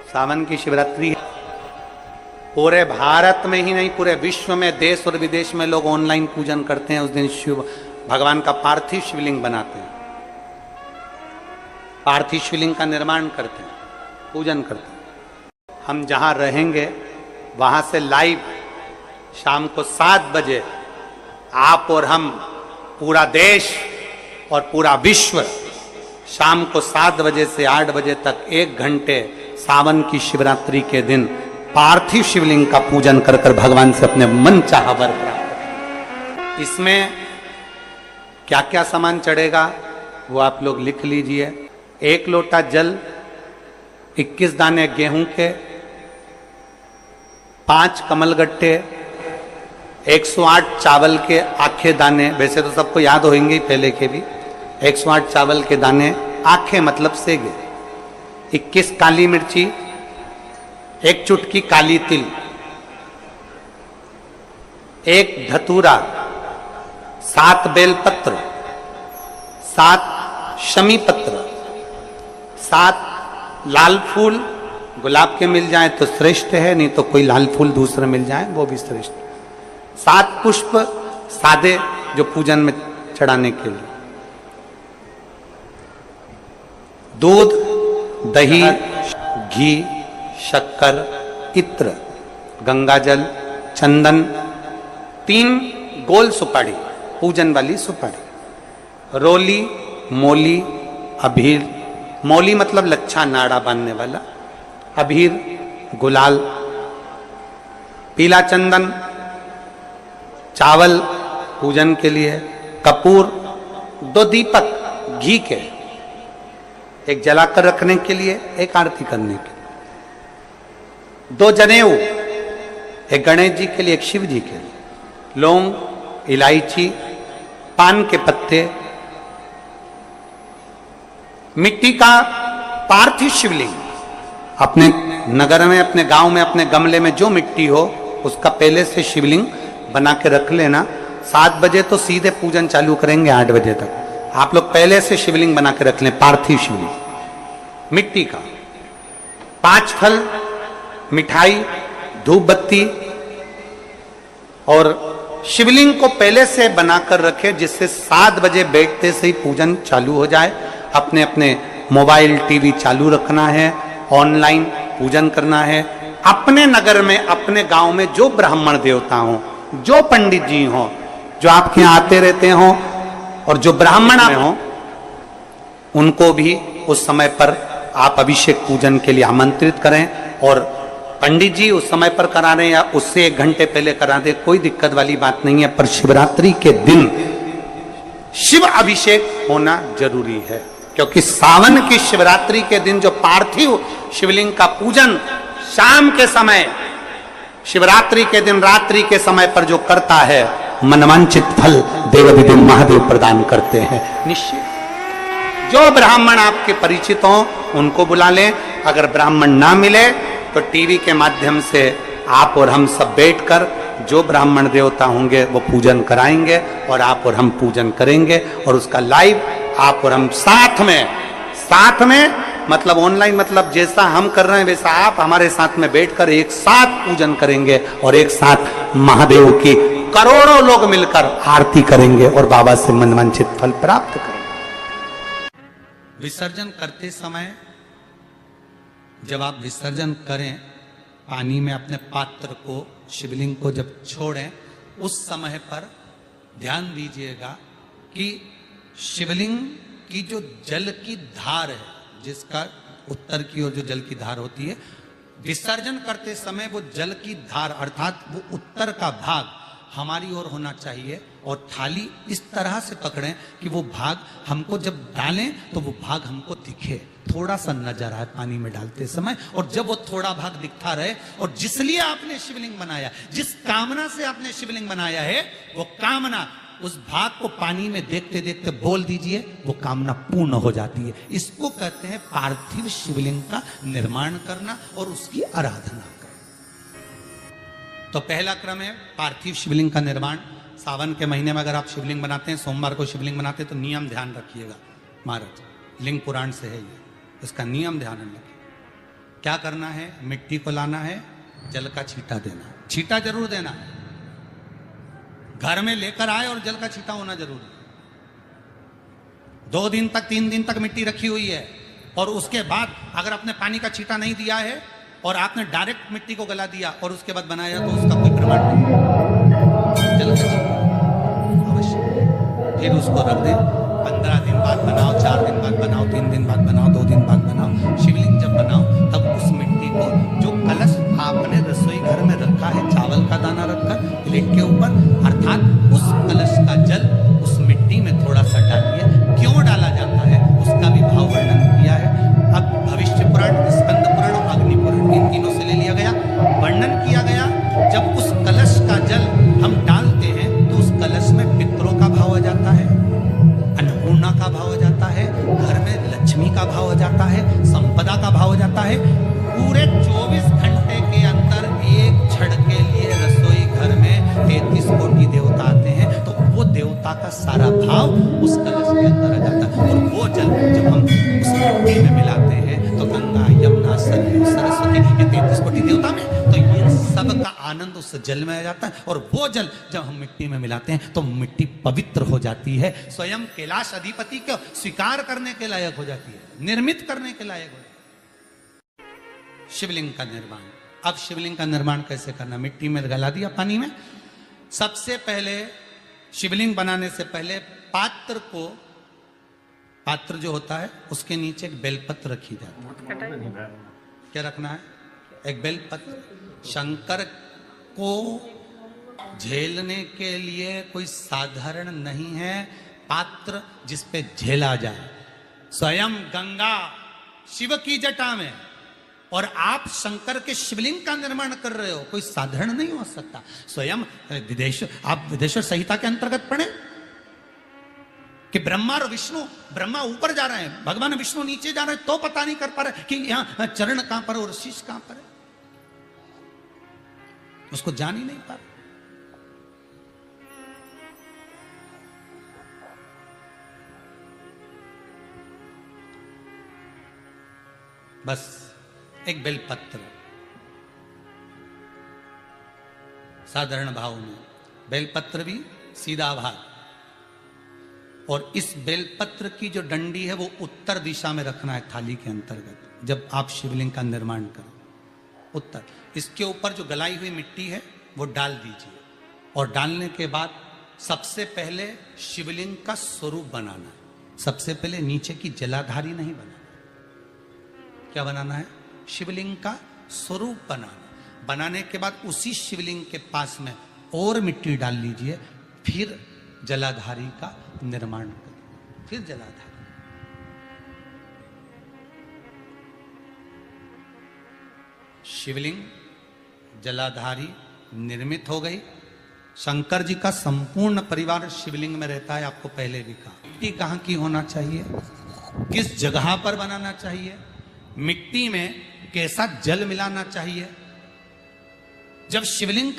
सावन की शिवरात्रि पूरे भारत में ही नहीं पूरे विश्व में, देश और विदेश में लोग ऑनलाइन पूजन करते हैं। उस दिन शिव भगवान का पार्थिव शिवलिंग बनाते हैं, पार्थिव शिवलिंग का निर्माण करते हैं, पूजन करते हैं। हम जहां रहेंगे वहां से लाइव शाम को 7 बजे आप और हम, पूरा देश और पूरा विश्व, शाम को 7 बजे से 8 बजे तक 1 घंटे सावन की शिवरात्रि के दिन पार्थिव शिवलिंग का पूजन कर कर भगवान से अपने मन चाहा वर प्राप्त करें। इसमें क्या क्या सामान चढ़ेगा वो आप लोग लिख लीजिए। 1 लोटा जल, 21 दाने गेहूं के, 5 कमलगट्टे, 108 चावल के आखे दाने, वैसे तो सबको याद होंगे ही पहले के भी। 108 चावल के दाने, आखे मतलब सेगे, 21 काली मिर्ची, 1 चुटकी काली तिल, 1 धतूरा, 7 बेलपत्र, 7 शमी पत्र, 7 लाल फूल, गुलाब के मिल जाए तो श्रेष्ठ है, नहीं तो कोई लाल फूल दूसरा मिल जाए वो भी श्रेष्ठ। 7 पुष्प सादे जो पूजन में चढ़ाने के लिए, दूध, दही, घी, शक्कर, इत्र, गंगाजल, चंदन, 3 गोल सुपारी, पूजन वाली सुपारी, रोली, मोली, अबीर, मोली मतलब लच्छा नाड़ा बांधने वाला, अबीर, गुलाल, पीला चंदन, चावल पूजन के लिए, कपूर, 2 दीपक घी के, 1 जलाकर रखने के लिए, 1 आरती करने के लिए, 2 जनेऊ, 1 गणेश जी के लिए, 1 शिव जी के लिए, लौंग, इलायची, पान के पत्ते, मिट्टी का पार्थिव शिवलिंग। अपने नगर में, अपने गांव में, अपने गमले में जो मिट्टी हो उसका पहले से शिवलिंग बना के रख लेना। 7 बजे तो सीधे पूजन चालू करेंगे, 8 बजे तक आप लोग पहले से शिवलिंग बना के रख लें, पार्थिव शिवलिंग मिट्टी का। 5 फल, मिठाई, धूप बत्ती, और शिवलिंग को पहले से बनाकर रखें जिससे 7 बजे बैठते से ही पूजन चालू हो जाए। अपने अपने मोबाइल, टीवी चालू रखना है, ऑनलाइन पूजन करना है। अपने नगर में, अपने गांव में जो ब्राह्मण देवता हो, जो पंडित जी हो, जो आपके यहाँ आते रहते हो, और जो ब्राह्मण हो, उनको भी उस समय पर आप अभिषेक पूजन के लिए आमंत्रित करें। और पंडित जी उस समय पर करा रहे या उससे 1 घंटे पहले करा दे, कोई दिक्कत वाली बात नहीं है। पर शिवरात्रि के दिन शिव अभिषेक होना जरूरी है, क्योंकि सावन की शिवरात्रि के दिन जो पार्थिव शिवलिंग का पूजन शाम के समय, शिवरात्रि के दिन रात्रि के समय पर जो करता है, मनवांचित फल देव महादेव प्रदान करते हैं निश्चित। जो ब्राह्मण आपके परिचित हो उनको बुला लें। अगर ब्राह्मण ना मिले तो टीवी के माध्यम से आप और हम सब बैठकर जो ब्राह्मण देवता होंगे वो पूजन कराएंगे, और आप और हम पूजन करेंगे, और उसका लाइव आप और हम साथ में मतलब ऑनलाइन, मतलब जैसा हम कर रहे हैं वैसा आप हमारे साथ में बैठकर एक साथ पूजन करेंगे, और एक साथ महादेव की करोड़ों लोग मिलकर आरती करेंगे और बाबा से मनवांछित फल प्राप्त करेंगे। विसर्जन करते समय जब आप विसर्जन करें, पानी में अपने पात्र को, शिवलिंग को जब छोड़ें, उस समय पर ध्यान दीजिएगा कि शिवलिंग की जो जल की धार है, जिसका उत्तर की ओर जो जल की धार होती है, विसर्जन करते समय वो जल की धार अर्थात वो उत्तर का भाग हमारी ओर होना चाहिए, और थाली इस तरह से पकड़ें कि वो भाग हमको जब डालें तो वो भाग हमको दिखे, थोड़ा सा नजर आए पानी में डालते समय, और जब वो थोड़ा भाग दिखता रहे, और जिसलिए आपने शिवलिंग बनाया, जिस कामना से आपने शिवलिंग बनाया है, वो कामना उस भाग को पानी में देखते देखते बोल दीजिए, वो कामना पूर्ण हो जाती है। इसको कहते हैं पार्थिव शिवलिंग का निर्माण करना और उसकी आराधना करना। तो पहला क्रम है पार्थिव शिवलिंग का निर्माण। सावन के महीने में अगर आप शिवलिंग बनाते हैं, सोमवार को शिवलिंग बनाते हैं, तो नियम ध्यान रखिएगा महाराज, लिंग पुराण से है ये, इसका नियम ध्यान रखिए। क्या करना है, मिट्टी को लाना है, जल का छींटा देना, छींटा जरूर देना, घर में लेकर आए और जल का छींटा होना जरूरी। 2 दिन तक 3 दिन तक मिट्टी रखी हुई है और उसके बाद अगर आपने पानी का छींटा नहीं दिया है और आपने डायरेक्ट मिट्टी को गला दिया और उसके बाद बनाया तो उसका कोई प्रमाण नहीं। जल का छींटा अवश्य, फिर उसको रख दे। 15 दिन बाद बनाओ, 4 दिन बाद बनाओ, 3 दिन बाद बनाओ, 2 दिन बाद बनाओ। शिवलिंग जब बनाओ तब उस मिट्टी को, जो कलश आपने रसोई घर में रखा है, चावल का दाना रखकर प्लेट के ऊपर, अर्थात उस कलश का जल उस मिट्टी में थोड़ा सा डालिए। क्यों डाला जाता है उसका भी भाव वर्णन किया है। अब भविष्य पुराण, स्कंद पुराण और अग्नि पुराण, इन तीनों से ले लिया गया। वर्णन किया गया जब उस कलश का जल हम डालते हैं तो उस कलश में पितरों का भाव आ जाता है, अन्नपूर्णा का भाव आ जाता है, घर में लक्ष्मी का भाव आ जाता है, संपदा का भाव आ जाता है। पूरे 24 घंटे के अंदर एक क्षण के लिए रसोई घर में 33 कोटि देवता आते हैं, तो वो देवता का सारा भाव उस कलश के अंदर आ जाता है। और वो जल जब हम उस मिट्टी में मिलाते हैं तो गंगा, यमुना, सरयू, सरस्वती, ये 33 कोटि देवता में, तो ये सब का आनंद उस जल में आ जाता है। और वो जल जब हम मिट्टी में मिलाते हैं तो मिट्टी पवित्र हो जाती है, स्वयं कैलाश अधिपति को स्वीकार करने के लायक हो जाती है, निर्मित करने के लायक हो जाती है। शिवलिंग का निर्माण। अब शिवलिंग का निर्माण कैसे करना? मिट्टी में गला दिया पानी में। सबसे पहले शिवलिंग बनाने से पहले पात्र जो होता है उसके नीचे एक बेलपत्र रखी जाती है। क्या रखना है? एक बेलपत्र। शंकर को झेलने के लिए कोई साधारण नहीं है पात्र जिस पे झेला जाए। स्वयं गंगा शिव की जटा में, और आप शंकर के शिवलिंग का निर्माण कर रहे हो, कोई साधारण नहीं हो सकता। स्वयं आप विदेश्वर संहिता के अंतर्गत पढ़े कि ब्रह्मा और विष्णु, ब्रह्मा ऊपर जा रहे हैं, भगवान विष्णु नीचे जा रहे हैं, तो पता नहीं कर पा रहे कि यहां चरण कहां पर और शीश कहां पर है, उसको जान ही नहीं पा रहे। बस एक बेलपत्र, साधारण भाव में बेलपत्र भी सीधा भाग, और इस बेलपत्र की जो डंडी है वो उत्तर दिशा में रखना है थाली के अंतर्गत। जब आप शिवलिंग का निर्माण करो उत्तर, इसके ऊपर जो गलाई हुई मिट्टी है वो डाल दीजिए, और डालने के बाद सबसे पहले शिवलिंग का स्वरूप बनाना है। सबसे पहले नीचे की जलाधारी नहीं बनाना। क्या बनाना है? शिवलिंग का स्वरूप बनाना। बनाने के बाद उसी शिवलिंग के पास में और मिट्टी डाल लीजिए, फिर जलाधारी का निर्माण करिए, फिर जलाधारी। शिवलिंग जलाधारी निर्मित हो गई। शंकर जी का संपूर्ण परिवार शिवलिंग में रहता है, आपको पहले भी कहा। मिट्टी कहाँ की होना चाहिए, किस जगह पर बनाना चाहिए, मिट्टी में कैसा जल मिलाना चाहिए। जब शिवलिंग का